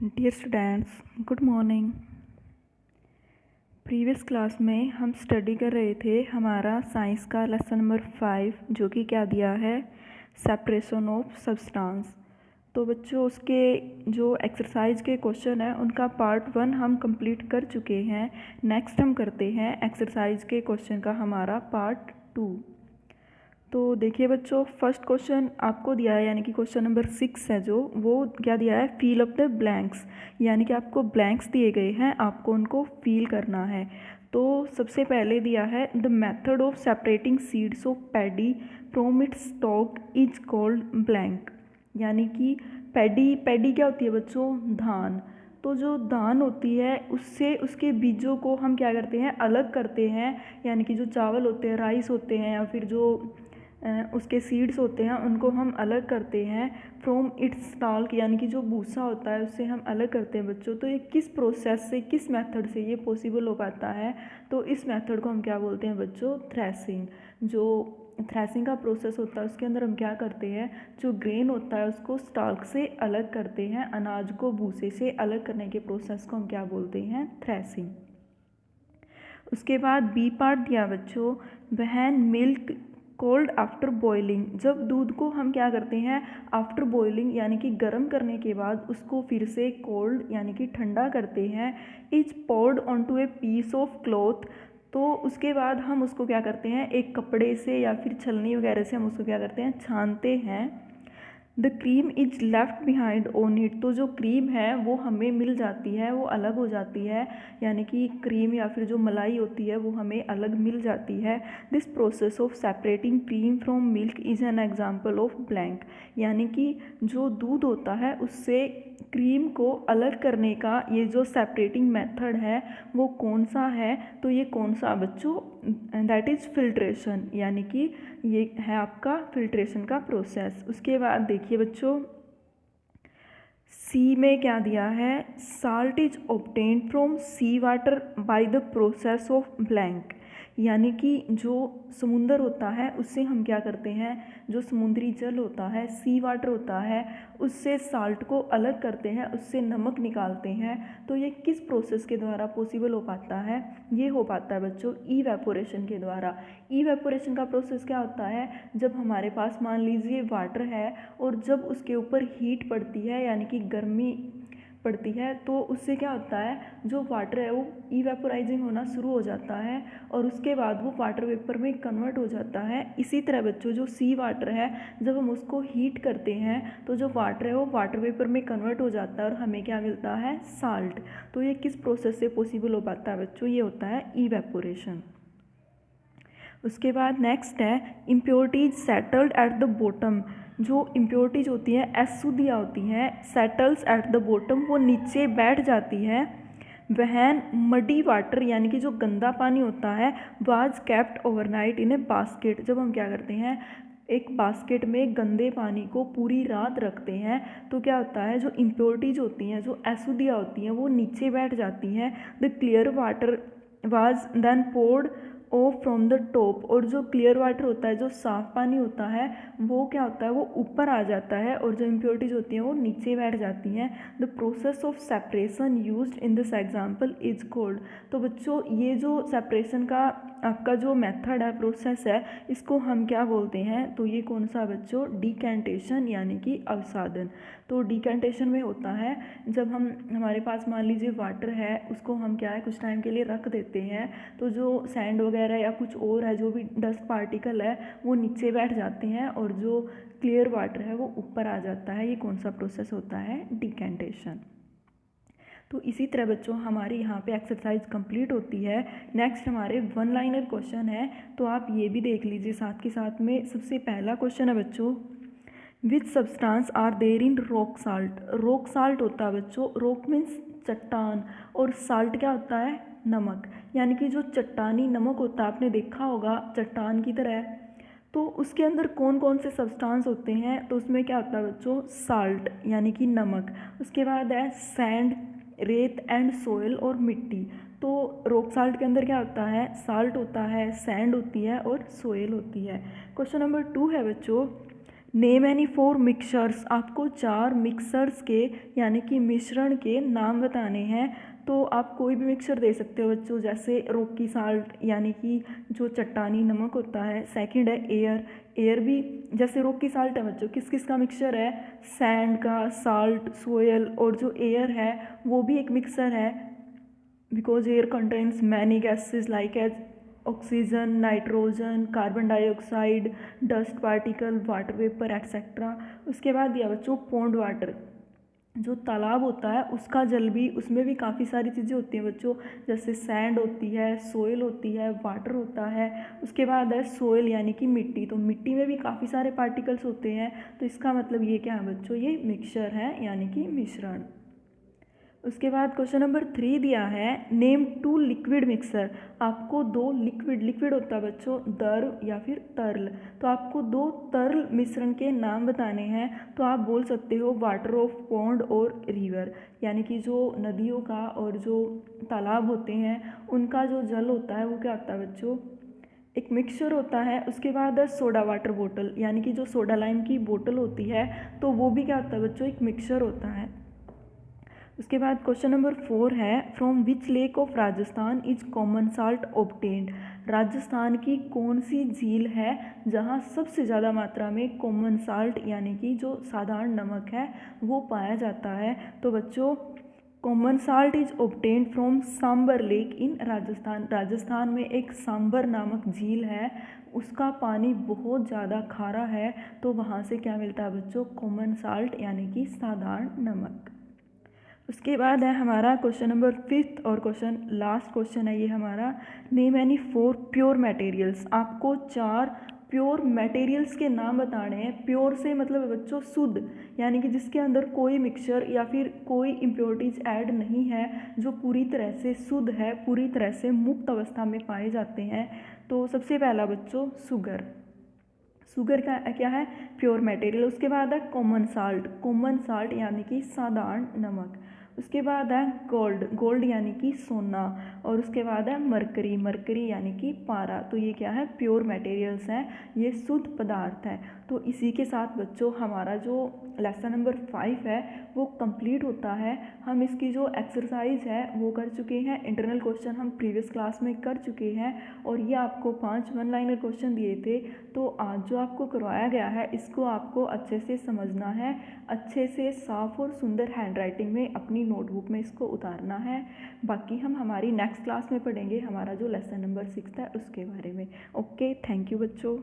Dear students, good morning. Previous class में हम study कर रहे थे हमारा साइंस का लेसन नंबर 5 जो कि क्या दिया है, सेपरेशन ऑफ सब्सटेंस। तो बच्चों उसके जो एक्सरसाइज के क्वेश्चन हैं उनका पार्ट 1 हम कंप्लीट कर चुके हैं। नेक्स्ट हम करते हैं एक्सरसाइज के क्वेश्चन का हमारा पार्ट 2। तो देखिए बच्चों, फर्स्ट क्वेश्चन आपको दिया है यानी कि क्वेश्चन नंबर 6 है जो वो क्या दिया है, फिल अप द ब्लैंक्स। यानी कि आपको ब्लैंक्स दिए गए हैं, आपको उनको फिल करना है। तो सबसे पहले दिया है the method of separating seeds of paddy from its stock is called blank. यानी कि पैडी क्या होती है बच्चों, धान। तो जो धान होती है उससे उसके बीजों को हम क्या करते हैं, अलग करते हैं। यानी कि जो चावल होते हैं, राइस होते हैं, या फिर जो उसके सीड्स होते हैं उनको हम अलग करते हैं फ्रॉम इट्स स्टाल्क। यानी कि जो भूसा होता है उससे हम अलग करते हैं बच्चों। तो ये किस प्रोसेस से, किस मेथड से ये पॉसिबल हो पाता है, तो इस मेथड को हम क्या बोलते हैं बच्चों, थ्रेसिंग। जो थ्रेसिंग का प्रोसेस होता है उसके अंदर हम क्या करते हैं, जो ग्रेन होता है उसको स्टाल्क से अलग करते हैं। अनाज को भूसे से अलग करने के प्रोसेस को हम क्या बोलते हैं, थ्रेसिंग। उसके बाद बी पार्ट दिया बच्चों, when milk cold after boiling. जब दूध को हम क्या करते हैं, आफ्टर बॉइलिंग यानी कि गर्म करने के बाद उसको फिर से कोल्ड यानी कि ठंडा करते हैं। Is poured onto a piece of cloth. तो उसके बाद हम उसको क्या करते हैं, एक कपड़े से या फिर छलनी वगैरह से हम उसको क्या करते हैं, छानते हैं। The cream is left behind on it. तो जो क्रीम है वो हमें मिल जाती है, वो अलग हो जाती है। यानी कि क्रीम या फिर जो मलाई होती है वो हमें अलग मिल जाती है। This process of separating cream from milk is an example of blank. यानी कि जो दूध होता है उससे क्रीम को अलग करने का ये जो सेपरेटिंग मेथड है वो कौन सा है, तो ये कौन सा बच्चों, दैट इज़ फिल्ट्रेशन। यानी कि ये है आपका फिल्ट्रेशन का प्रोसेस। उसके बाद देखिए बच्चों, सी में क्या दिया है, salt is obtained from sea water by the process of blank. यानी कि जो समुंदर होता है उससे हम क्या करते हैं, जो समुद्री जल होता है, सी वाटर होता है, उससे साल्ट को अलग करते हैं, उससे नमक निकालते हैं। तो ये किस प्रोसेस के द्वारा पॉसिबल हो पाता है, ये हो पाता है बच्चों इवेपोरेशन के द्वारा। इवेपोरेशन का प्रोसेस क्या होता है, जब हमारे पास मान लीजिए वाटर है और जब उसके ऊपर हीट पड़ती है यानी कि गर्मी पड़ती है तो उससे क्या होता है, जो वाटर है वो इवेपोराइजिंग होना शुरू हो जाता है और उसके बाद वो वाटर वेपर में कन्वर्ट हो जाता है। इसी तरह बच्चों जो सी वाटर है, जब हम उसको हीट करते हैं तो जो वाटर है वो वाटर वेपर में कन्वर्ट हो जाता है और हमें क्या मिलता है, साल्ट। तो ये किस प्रोसेस से पॉसिबल हो पाता है बच्चों, ये होता है इवेपोरेशन। उसके बाद नेक्स्ट है impurities settled at the bottom. जो इम्प्योरिटीज होती हैं, अशुद्धियाँ होती हैं, सेटल्स एट द बॉटम, वो नीचे बैठ जाती है। वहन मडी वाटर यानी कि जो गंदा पानी होता है, was kept overnight in A basket. जब हम क्या करते हैं, एक बास्केट में गंदे पानी को पूरी रात रखते हैं तो क्या होता है, जो इम्प्योरिटीज होती हैं, जो अशुद्धियाँ होती हैं वो नीचे बैठ जाती हैं। The clear water was then poured off from the top. और जो क्लियर वाटर होता है, जो साफ़ पानी होता है, वो क्या होता है, वो ऊपर आ जाता है और जो इम्प्योरिटीज़ होती हैं वो नीचे बैठ जाती हैं। The process of separation used in this example is called. तो बच्चों ये जो सेपरेशन का आपका जो मेथड है, प्रोसेस है, इसको हम क्या बोलते हैं, तो ये कौन सा बच्चों, डिकेंटेशन यानी कि अवसादन। तो डिकेंटेशन में होता है जब हम, हमारे पास मान लीजिए वाटर है, उसको हम क्या है कुछ टाइम के लिए रख देते हैं, तो जो सैंड वगैरह या कुछ और है, जो भी डस्ट पार्टिकल है, वो नीचे बैठ जाते हैं और जो क्लियर वाटर है वो ऊपर आ जाता है। ये कौन सा प्रोसेस होता है, डिकेंटेशन। तो इसी तरह बच्चों हमारी यहाँ पे एक्सरसाइज कंप्लीट होती है। नेक्स्ट हमारे वन लाइनर क्वेश्चन है, तो आप ये भी देख लीजिए साथ के साथ में। सबसे पहला क्वेश्चन है बच्चों, which substance are there in rock salt. Rock salt होता है बच्चों, रॉक मीन्स चट्टान, और साल्ट क्या होता है, नमक। यानी कि जो चट्टानी नमक होता है, आपने देखा होगा चट्टान की तरह, तो उसके अंदर कौन कौन से सब्सटेंस होते हैं, तो उसमें क्या होता है बच्चों, साल्ट यानी कि नमक। उसके बाद है सैंड, रेत एंड सोयल और मिट्टी। तो रॉक साल्ट के अंदर क्या होता है, साल्ट होता है, सैंड होती है और सोयल होती है। क्वेश्चन नंबर 2 है बच्चों, नेम एनी 4 मिक्सचर्स, आपको 4 मिक्सर्स के यानी कि मिश्रण के नाम बताने हैं। तो आप कोई भी मिक्सचर दे सकते हो बच्चों, जैसे रॉकी साल्ट यानी कि जो चट्टानी नमक होता है। सेकंड है एयर, एयर भी जैसे रॉकी साल्ट है बच्चों, किस किस का मिक्सचर है, सैंड का, साल्ट, सोयल, और जो एयर है वो भी एक मिक्सचर है, because air contains many gases like as oxygen, nitrogen, carbon dioxide, dust particle, water vapour etcetera. उसके बाद दिया बच्चों पॉन्ड वाटर, जो तालाब होता है उसका जल भी, उसमें भी काफ़ी सारी चीज़ें होती हैं बच्चों, जैसे सैंड होती है, सोयल होती है, वाटर होता है। उसके बाद है सोयल यानी कि मिट्टी, तो मिट्टी में भी काफ़ी सारे पार्टिकल्स होते हैं। तो इसका मतलब ये क्या है बच्चों, ये मिक्सचर है यानी कि मिश्रण। उसके बाद क्वेश्चन नंबर 3 दिया है, नेम 2 लिक्विड मिक्सर, आपको 2 लिक्विड होता है बच्चों, द्रव या फिर तरल, तो आपको 2 तरल मिश्रण के नाम बताने हैं। तो आप बोल सकते हो वाटर ऑफ पॉन्ड और रिवर, यानी कि जो नदियों का और जो तालाब होते हैं उनका जो जल होता है वो क्या होता है बच्चों, एक मिक्सचर होता है। उसके बाद है सोडा वाटर बोतल, यानी कि जो सोडा लाइम की बोतल होती है तो वो भी क्या होता है बच्चों, एक मिक्सचर होता है। उसके बाद क्वेश्चन नंबर 4 है, from which lake of Rajasthan is common salt obtained, Rajasthan की कौन सी झील है जहाँ सबसे ज़्यादा मात्रा में कॉमन साल्ट यानी कि जो साधारण नमक है वो पाया जाता है। तो बच्चों common salt is obtained from Sambhar lake in Rajasthan, Rajasthan में एक सांबर नामक झील है, उसका पानी बहुत ज़्यादा खारा है, तो वहाँ से क्या मिलता है बच्चों, कॉमन साल्ट यानी कि साधारण नमक। उसके बाद है हमारा क्वेश्चन नंबर 5 और क्वेश्चन लास्ट क्वेश्चन है ये हमारा, नेम एनी 4 प्योर मटेरियल्स, आपको 4 प्योर मटेरियल्स के नाम बताने हैं। प्योर से मतलब है बच्चों शुद्ध, यानी कि जिसके अंदर कोई मिक्सचर या फिर कोई इम्प्योरिटीज ऐड नहीं है, जो पूरी तरह से शुद्ध है, पूरी तरह से मुक्त अवस्था में पाए जाते हैं। तो सबसे पहला बच्चों शुगर, शुगर का क्या है, प्योर मटेरियल। उसके बाद है कॉमन साल्ट, कॉमन साल्ट यानी कि साधारण नमक। उसके बाद है गोल्ड, गोल्ड यानी कि सोना। और उसके बाद है मरकरी, मरकरी यानी कि पारा। तो ये क्या है, प्योर मटेरियल्स हैं, ये शुद्ध पदार्थ हैं। तो इसी के साथ बच्चों हमारा जो लेसन नंबर 5 है वो कंप्लीट होता है। हम इसकी जो एक्सरसाइज है वो कर चुके हैं, इंटरनल क्वेश्चन हम प्रीवियस क्लास में कर चुके हैं, और ये आपको 5 वन लाइनर क्वेश्चन दिए थे। तो आज जो आपको करवाया गया है इसको आपको अच्छे से समझना है, अच्छे से साफ और सुंदर हैंडराइटिंग में अपनी नोटबुक में इसको उतारना है। बाकी हम हमारी नेक्स्ट क्लास में पढ़ेंगे हमारा जो लेसन नंबर 6 है उसके बारे में। ओके, थैंक यू बच्चों।